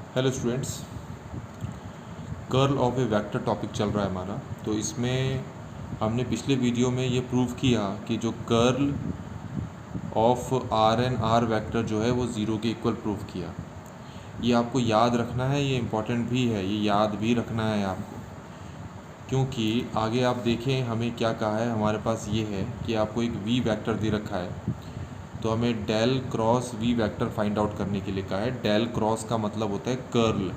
Hello students, curl of A vector topic चल रहा है हमारा। तो इसमें हमने पिछले वीडियो में ये प्रूव किया कि जो curl of r n r vector जो है वो ज़ीरो के इक्वल प्रूव किया। ये आपको याद रखना है, ये इम्पॉर्टेंट भी है, ये याद भी रखना है आपको, क्योंकि आगे आप देखें हमें क्या कहा है। हमारे पास ये है कि आपको एक वी वेक्टर दे रखा है, तो हमें del cross we vector find out करने के लिए कहा है। डेल क्रॉस का मतलब होता है कर्ल,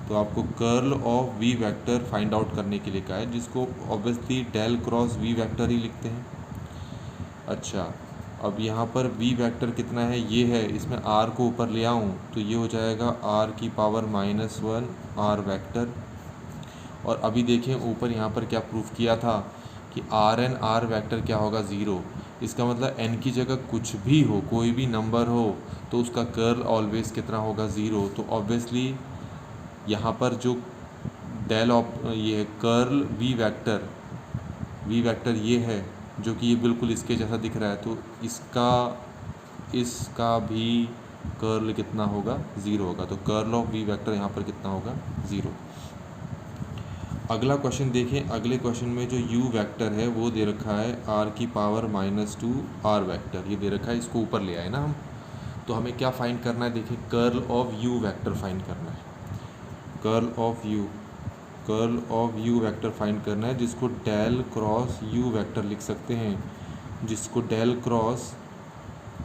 तो आपको curl of V vector find out करने के लिए कहा है, जिसको obviously del cross we vector ही लिखते हैं। अच्छा, अब यहाँ पर वी वेक्टर कितना है, ये है, इसमें आर को ऊपर ले आऊँ तो ये हो जाएगा आर की पावर -1 आर वेक्टर। और अभी देखें ऊपर यहाँ पर क्या प्रूफ किया था कि आर एन आर वेक्टर क्या होगा, ज़ीरो। इसका मतलब एन की जगह कुछ भी हो, कोई भी नंबर हो, तो उसका कर्ल ऑलवेज कितना होगा, ज़ीरो। तो ऑब्वियसली यहाँ पर जो डेल ऑफ ये है कर्ल वी वेक्टर ये है, जो कि ये बिल्कुल इसके जैसा दिख रहा है, तो इसका भी कर्ल कितना होगा, ज़ीरो होगा। तो कर्ल ऑफ वी वेक्टर यहाँ पर कितना होगा, ज़ीरो। अगला क्वेश्चन देखें। अगले क्वेश्चन में जो u वेक्टर है वो दे रखा है r की पावर -2 r वेक्टर, ये दे रखा है, इसको ऊपर ले आए ना हम। तो हमें क्या फाइंड करना है, देखिए curl of u vector find करना है। Curl of u vector find करना है, जिसको डेल क्रॉस u वेक्टर लिख सकते हैं, जिसको del cross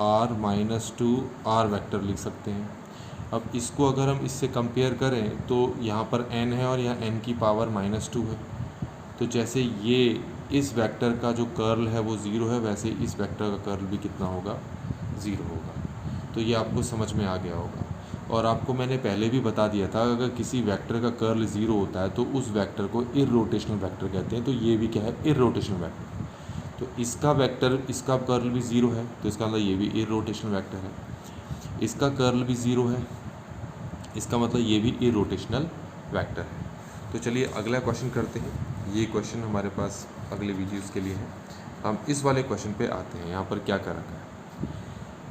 r-2 r vector लिख सकते हैं। अब इसको अगर हम इससे कंपेयर करें तो यहाँ पर n है और यहाँ n की पावर -2 है। तो जैसे ये इस वेक्टर का जो कर्ल है वो ज़ीरो है, वैसे इस वेक्टर का कर्ल भी कितना होगा, ज़ीरो होगा। तो ये आपको समझ में आ गया होगा। और आपको मैंने पहले भी बता दिया था, अगर किसी वेक्टर का कर्ल ज़ीरो होता है तो उस वेक्टर को इररोटेशनल वेक्टर कहते हैं। तो ये भी क्या है, इररोटेशनल वेक्टर। तो इसका वेक्टर, इसका कर्ल भी ज़ीरो है, तो इसका मतलब ये भी इररोटेशनल वेक्टर है। इसका कर्ल भी ज़ीरो है, इसका मतलब ये भी इररोटेशनल वेक्टर है। तो चलिए अगला क्वेश्चन करते हैं। ये क्वेश्चन हमारे पास अगले वीडियोज़ के लिए है। हम इस वाले क्वेश्चन पे आते हैं। यहाँ पर क्या कर रखा है,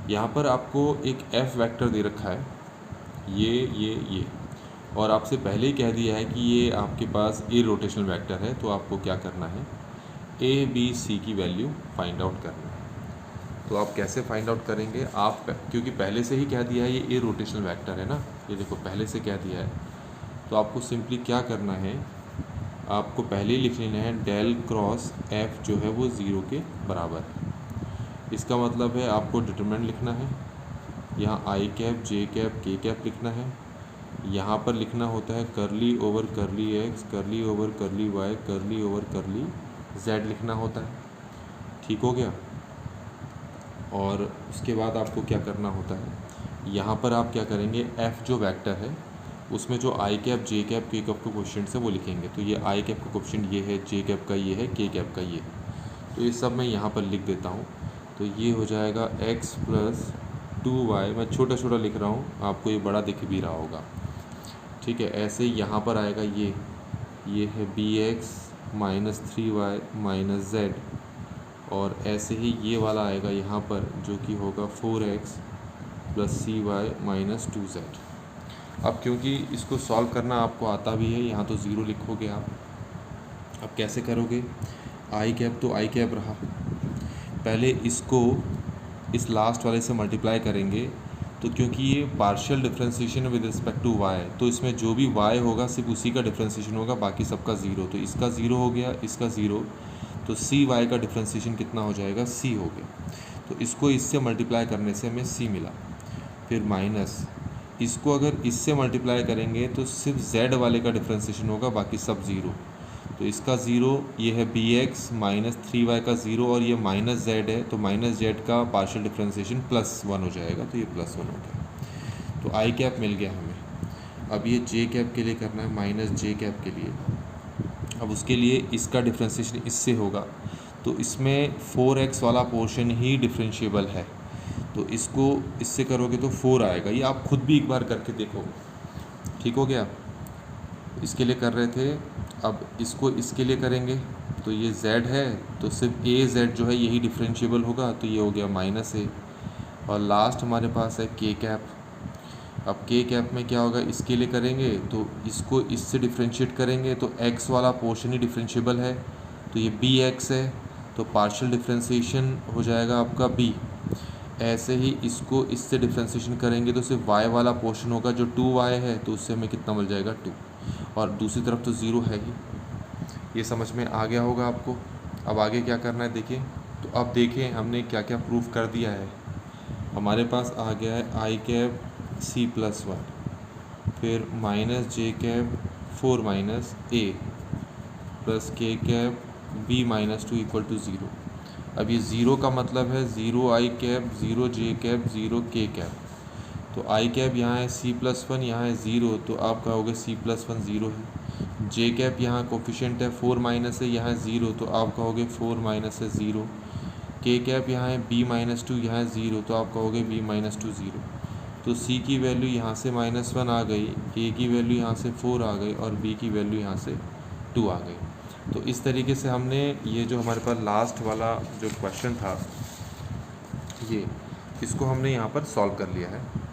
यहाँ पर आपको एक एफ वेक्टर दे रखा है, ये, और आपसे पहले ही कह दिया है कि ये आपके पास इररोटेशनल वेक्टर है। तो आपको क्या करना है, ए बी सी की वैल्यू फाइंड आउट करना है। तो आप कैसे फाइंड आउट करेंगे, आप क्योंकि पहले से ही कह दिया है ये इररोटेशनल वेक्टर है ना, ये देखो पहले से कह दिया है। तो आपको सिंपली क्या करना है, आपको पहले ही लिख लेना है डेल क्रॉस एफ जो है वो ज़ीरो के बराबर है। इसका मतलब है आपको डिटरमिनेंट लिखना है, यहाँ आई कैप जे कैप के कैप लिखना है। यहाँ पर लिखना होता है करली ओवर करली एक्स, करली ओवर करली वाई, करली ओवर करली जेड लिखना होता है। ठीक हो गया। और उसके बाद आपको क्या करना होता है, यहाँ पर आप क्या करेंगे, एफ़ जो वेक्टर है उसमें जो आई कैप जे कैप के कैप का कोएफिशिएंट है वो लिखेंगे। तो ये आई कैप का कोएफिशिएंट ये है, जे कैप का ये है, के कैप का ये है। तो ये सब मैं यहाँ पर लिख देता हूँ। तो ये हो जाएगा x + 2y, मैं छोटा छोटा लिख रहा हूँ, आपको ये बड़ा दिख भी रहा होगा। ठीक है, ऐसे ही यहाँ पर आएगा ये है bx - 3y - z, और ऐसे ही ये वाला आएगा यहाँ पर, जो कि होगा 4x + cy - 2z। अब क्योंकि इसको सॉल्व करना आपको आता भी है, यहाँ तो ज़ीरो लिखोगे आप। अब कैसे करोगे, आई कैप तो आई कैप रहा, पहले इसको इस लास्ट वाले से मल्टीप्लाई करेंगे। तो क्योंकि ये partial differentiation with respect to y, तो इसमें जो भी y होगा सिर्फ उसी का डिफरेंशिएशन होगा, बाकी सबका ज़ीरो। तो इसका ज़ीरो हो गया, इसका ज़ीरो, तो सी वाई का डिफरेंशिएशन कितना हो जाएगा, c हो गया। तो इसको इससे मल्टीप्लाई करने से हमें c मिला, फिर माइनस इसको अगर इससे मल्टीप्लाई करेंगे तो सिर्फ z वाले का डिफरेंशिएशन होगा, बाकी सब ज़ीरो। तो इसका ज़ीरो, ये है bx - 3y का ज़ीरो, और ये -z है, तो -z का पार्शियल डिफरेंशिएशन +1 हो जाएगा, तो ये +1 हो गया। तो आई कैप मिल गया हमें। अब ये जे कैप के लिए करना है, -j कैप के लिए। अब उसके लिए इसका डिफरेंशिएशन इससे होगा, तो इसमें 4x वाला पोर्शन ही डिफरेंशिएबल है, तो इसको इससे करोगे तो 4 आएगा। ये आप खुद भी एक बार करके देखो। ठीक हो गया, इसके लिए कर रहे थे, अब इसको इसके लिए करेंगे। तो ये z है, तो सिर्फ a z जो है यही डिफरेंशिएबल होगा, तो ये हो गया -a। और लास्ट हमारे पास है k कैप। अब के कैप में क्या होगा, इसके लिए करेंगे तो इसको इससे डिफ्रेंशिएट करेंगे तो x वाला पोर्शन ही डिफ्रेंशिएबल है, तो ये बी एक्स है, तो पार्शियल डिफ्रेंशिएशन हो जाएगा आपका b। ऐसे ही इसको इससे डिफ्रेंशिएशन करेंगे तो सिर्फ y वाला पोर्शन होगा जो 2y है, तो उससे हमें कितना मिल जाएगा 2, और दूसरी तरफ तो ज़ीरो है ही। ये समझ में आ गया होगा आपको। अब आगे क्या करना है देखिए। तो अब देखें हमने क्या क्या प्रूफ कर दिया है। हमारे पास आ गया है आई कैप c+1, फिर माइनस जे कैप 4 माइनस ए प्लस के कैप b-2 इक्वल टू 0। अब ये ज़ीरो का मतलब है 0 आई कैप 0 जे कैप 0 के कैप। तो आई कैप यहाँ है c+1, यहाँ है 0, तो आप कहोगे c+1 0 है। जे कैप यहाँ कोफिशिएंट है 4 माइनस है, यहाँ 0, तो आप कहोगे 4 माइनस है 0। के कैप यहाँ है b-2, यहाँ 0, तो आप कहोगे b-2 0। तो c की वैल्यू यहाँ से -1 आ गई, a की वैल्यू यहाँ से 4 आ गई और b की वैल्यू यहाँ से 2 आ गई। तो इस तरीके से हमने ये जो हमारे पास लास्ट वाला जो क्वेश्चन था, ये इसको हमने यहाँ पर सॉल्व कर लिया है।